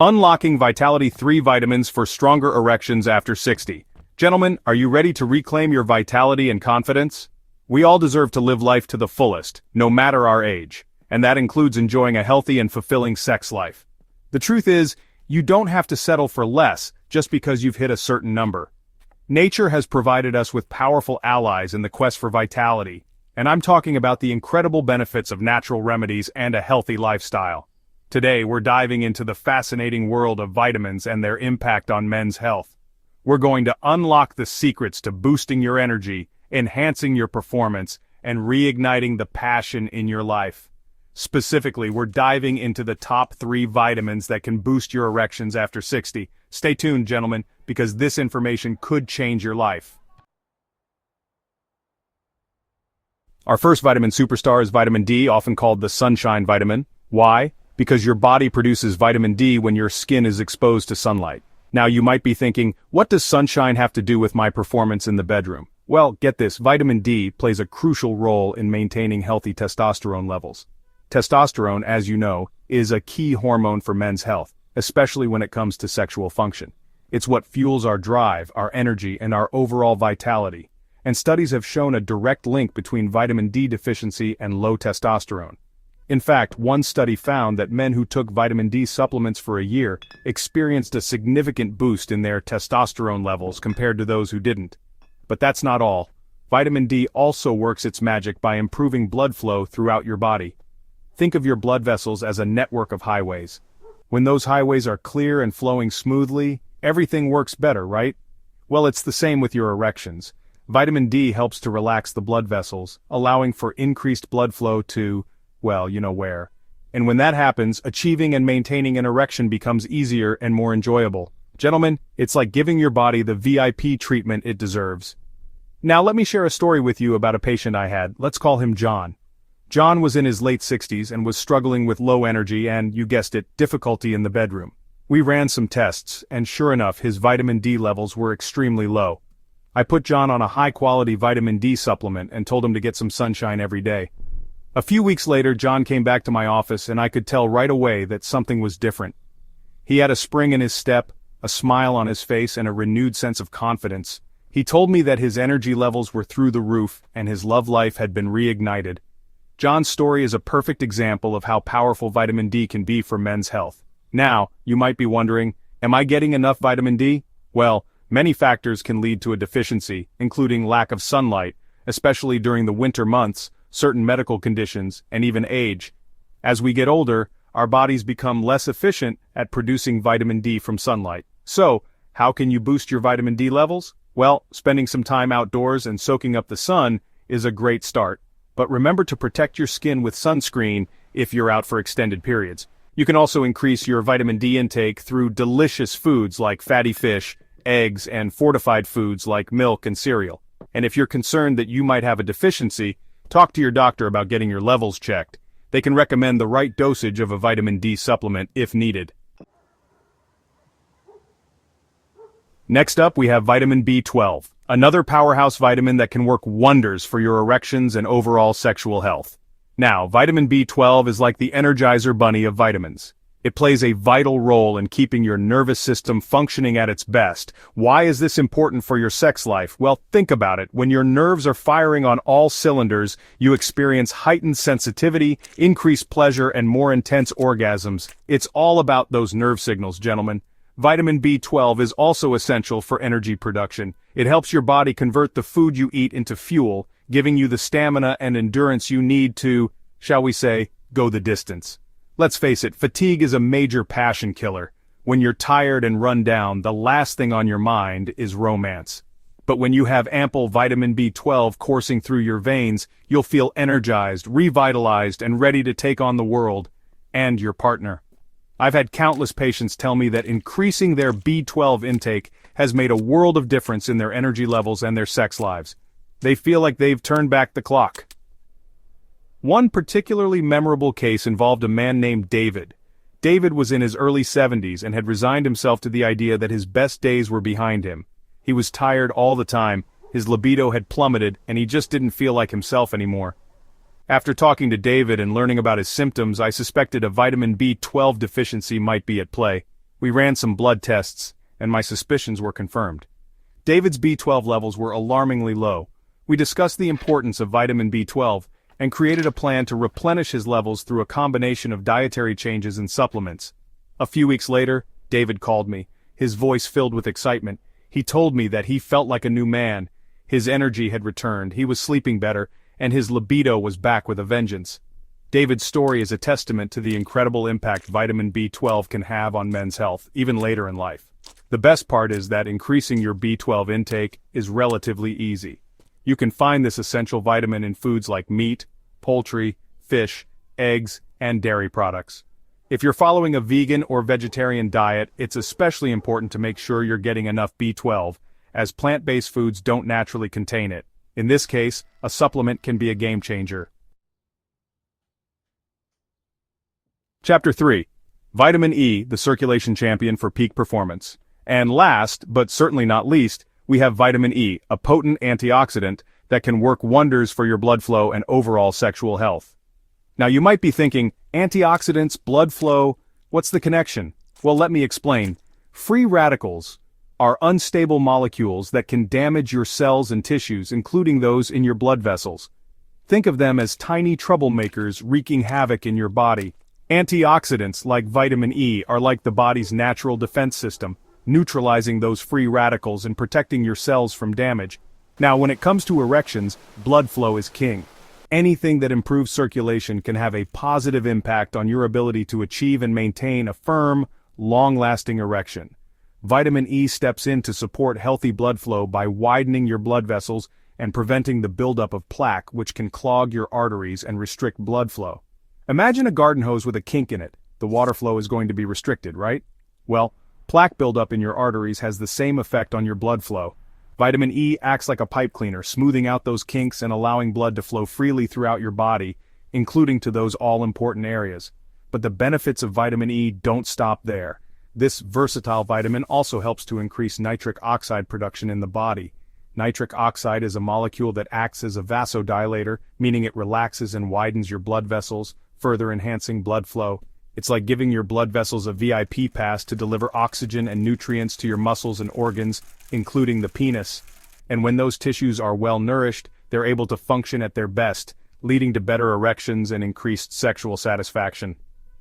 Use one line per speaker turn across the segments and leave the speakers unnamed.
Unlocking Vitality 3 Vitamins for Stronger Erections After 60. Gentlemen, are you ready to reclaim your vitality and confidence? We all deserve to live life to the fullest, no matter our age, and that includes enjoying a healthy and fulfilling sex life. The truth is, you don't have to settle for less just because you've hit a certain number. Nature has provided us with powerful allies in the quest for vitality, and I'm talking about the incredible benefits of natural remedies and a healthy lifestyle. Today, we're diving into the fascinating world of vitamins and their impact on men's health. We're going to unlock the secrets to boosting your energy, enhancing your performance, and reigniting the passion in your life. Specifically, we're diving into the top 3 vitamins that can boost your erections after 60. Stay tuned, gentlemen, because this information could change your life. Our first vitamin superstar is vitamin D, often called the sunshine vitamin. Why? Because your body produces vitamin D when your skin is exposed to sunlight. Now you might be thinking, what does sunshine have to do with my performance in the bedroom? Well, get this, vitamin D plays a crucial role in maintaining healthy testosterone levels. Testosterone, as you know, is a key hormone for men's health, especially when it comes to sexual function. It's what fuels our drive, our energy, and our overall vitality. And studies have shown a direct link between vitamin D deficiency and low testosterone. In fact, one study found that men who took vitamin D supplements for a year experienced a significant boost in their testosterone levels compared to those who didn't. But that's not all. Vitamin D also works its magic by improving blood flow throughout your body. Think of your blood vessels as a network of highways. When those highways are clear and flowing smoothly, everything works better, right? Well, it's the same with your erections. Vitamin D helps to relax the blood vessels, allowing for increased blood flow to, well, you know where. And when that happens, achieving and maintaining an erection becomes easier and more enjoyable. Gentlemen, it's like giving your body the VIP treatment it deserves. Now let me share a story with you about a patient I had. Let's call him John. John was in his late 60s and was struggling with low energy and, you guessed it, difficulty in the bedroom. We ran some tests, and sure enough, his vitamin D levels were extremely low. I put John on a high-quality vitamin D supplement and told him to get some sunshine every day. A few weeks later, John came back to my office and I could tell right away that something was different. He had a spring in his step, a smile on his face, and a renewed sense of confidence. He told me that his energy levels were through the roof and his love life had been reignited. John's story is a perfect example of how powerful vitamin D can be for men's health. Now, you might be wondering, am I getting enough vitamin D? Well, many factors can lead to a deficiency, including lack of sunlight, especially during the winter months, certain medical conditions, and even age. As we get older, our bodies become less efficient at producing vitamin D from sunlight. So, how can you boost your vitamin D levels? Well, spending some time outdoors and soaking up the sun is a great start. But remember to protect your skin with sunscreen if you're out for extended periods. You can also increase your vitamin D intake through delicious foods like fatty fish, eggs, and fortified foods like milk and cereal. And if you're concerned that you might have a deficiency, talk to your doctor about getting your levels checked. They can recommend the right dosage of a vitamin D supplement if needed. Next up, we have vitamin B12, another powerhouse vitamin that can work wonders for your erections and overall sexual health. Now, vitamin B12 is like the Energizer Bunny of vitamins. It plays a vital role in keeping your nervous system functioning at its best. Why is this important for your sex life? Well, think about it. When your nerves are firing on all cylinders, you experience heightened sensitivity, increased pleasure, and more intense orgasms. It's all about those nerve signals, gentlemen. Vitamin B12 is also essential for energy production. It helps your body convert the food you eat into fuel, giving you the stamina and endurance you need to, shall we say, go the distance. Let's face it, fatigue is a major passion killer. When you're tired and run down, the last thing on your mind is romance. But when you have ample vitamin B12 coursing through your veins, you'll feel energized, revitalized, and ready to take on the world and your partner. I've had countless patients tell me that increasing their B12 intake has made a world of difference in their energy levels and their sex lives. They feel like they've turned back the clock. One particularly memorable case involved a man named David. David was in his early 70s and had resigned himself to the idea that his best days were behind him. He was tired all the time, his libido had plummeted, and he just didn't feel like himself anymore. After talking to David and learning about his symptoms, I suspected a vitamin B12 deficiency might be at play. We ran some blood tests, and my suspicions were confirmed. David's B12 levels were alarmingly low. We discussed the importance of vitamin B12 and created a plan to replenish his levels through a combination of dietary changes and supplements. A few weeks later, David called me, his voice filled with excitement. He told me that he felt like a new man. His energy had returned, he was sleeping better, and his libido was back with a vengeance. David's story is a testament to the incredible impact vitamin B12 can have on men's health, even later in life. The best part is that increasing your B12 intake is relatively easy. You can find this essential vitamin in foods like meat, poultry, fish, eggs, and dairy products. If you're following a vegan or vegetarian diet, it's especially important to make sure you're getting enough B12, as plant-based foods don't naturally contain it. In this case, a supplement can be a game changer. Chapter 3. Vitamin E, the circulation champion for peak performance. And last, but certainly not least, we have vitamin E, a potent antioxidant that can work wonders for your blood flow and overall sexual health. Now you might be thinking, antioxidants, blood flow, what's the connection? Well, let me explain. Free radicals are unstable molecules that can damage your cells and tissues, including those in your blood vessels. Think of them as tiny troublemakers wreaking havoc in your body. Antioxidants like vitamin E are like the body's natural defense system, neutralizing those free radicals and protecting your cells from damage. Now, when it comes to erections, blood flow is king. Anything that improves circulation can have a positive impact on your ability to achieve and maintain a firm, long-lasting erection. Vitamin E steps in to support healthy blood flow by widening your blood vessels and preventing the buildup of plaque, which can clog your arteries and restrict blood flow. Imagine a garden hose with a kink in it. The water flow is going to be restricted, right? Well, plaque buildup in your arteries has the same effect on your blood flow. Vitamin E acts like a pipe cleaner, smoothing out those kinks and allowing blood to flow freely throughout your body, including to those all-important areas. But the benefits of vitamin E don't stop there. This versatile vitamin also helps to increase nitric oxide production in the body. Nitric oxide is a molecule that acts as a vasodilator, meaning it relaxes and widens your blood vessels, further enhancing blood flow. It's like giving your blood vessels a VIP pass to deliver oxygen and nutrients to your muscles and organs, including the penis. And when those tissues are well nourished, they're able to function at their best, leading to better erections and increased sexual satisfaction.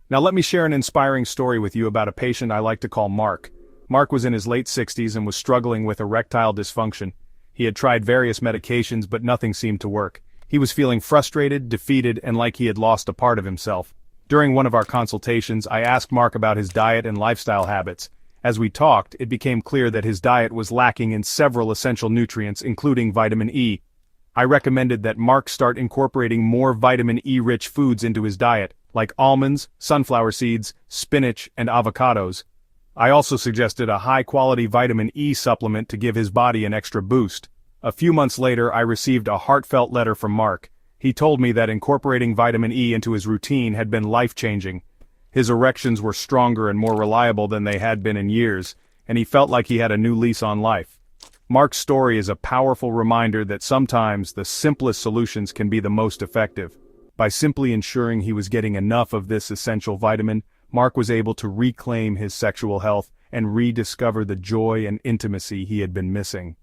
Now let me share an inspiring story with you about a patient I like to call Mark. Mark was in his late 60s and was struggling with erectile dysfunction. He had tried various medications, but nothing seemed to work. He was feeling frustrated, defeated, and like he had lost a part of himself. During one of our consultations, I asked Mark about his diet and lifestyle habits. As we talked, it became clear that his diet was lacking in several essential nutrients, including vitamin E. I recommended that Mark start incorporating more vitamin E-rich foods into his diet, like almonds, sunflower seeds, spinach, and avocados. I also suggested a high-quality vitamin E supplement to give his body an extra boost. A few months later, I received a heartfelt letter from Mark. He told me that incorporating vitamin E into his routine had been life-changing. His erections were stronger and more reliable than they had been in years, and he felt like he had a new lease on life. Mark's story is a powerful reminder that sometimes the simplest solutions can be the most effective. By simply ensuring he was getting enough of this essential vitamin, Mark was able to reclaim his sexual health and rediscover the joy and intimacy he had been missing.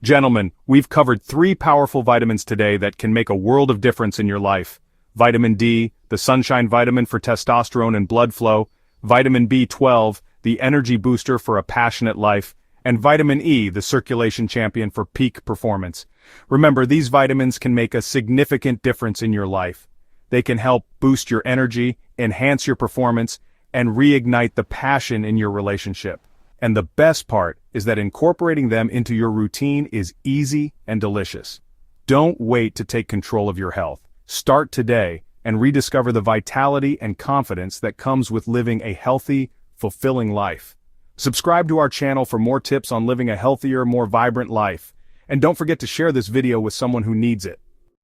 Gentlemen, we've covered 3 powerful vitamins today that can make a world of difference in your life. Vitamin D, the sunshine vitamin for testosterone and blood flow, vitamin B12, the energy booster for a passionate life, and vitamin E, the circulation champion for peak performance. Remember, these vitamins can make a significant difference in your life. They can help boost your energy, enhance your performance, and reignite the passion in your relationship. And the best part is that incorporating them into your routine is easy and delicious. Don't wait to take control of your health. Start today and rediscover the vitality and confidence that comes with living a healthy, fulfilling life. Subscribe to our channel for more tips on living a healthier, more vibrant life. And don't forget to share this video with someone who needs it.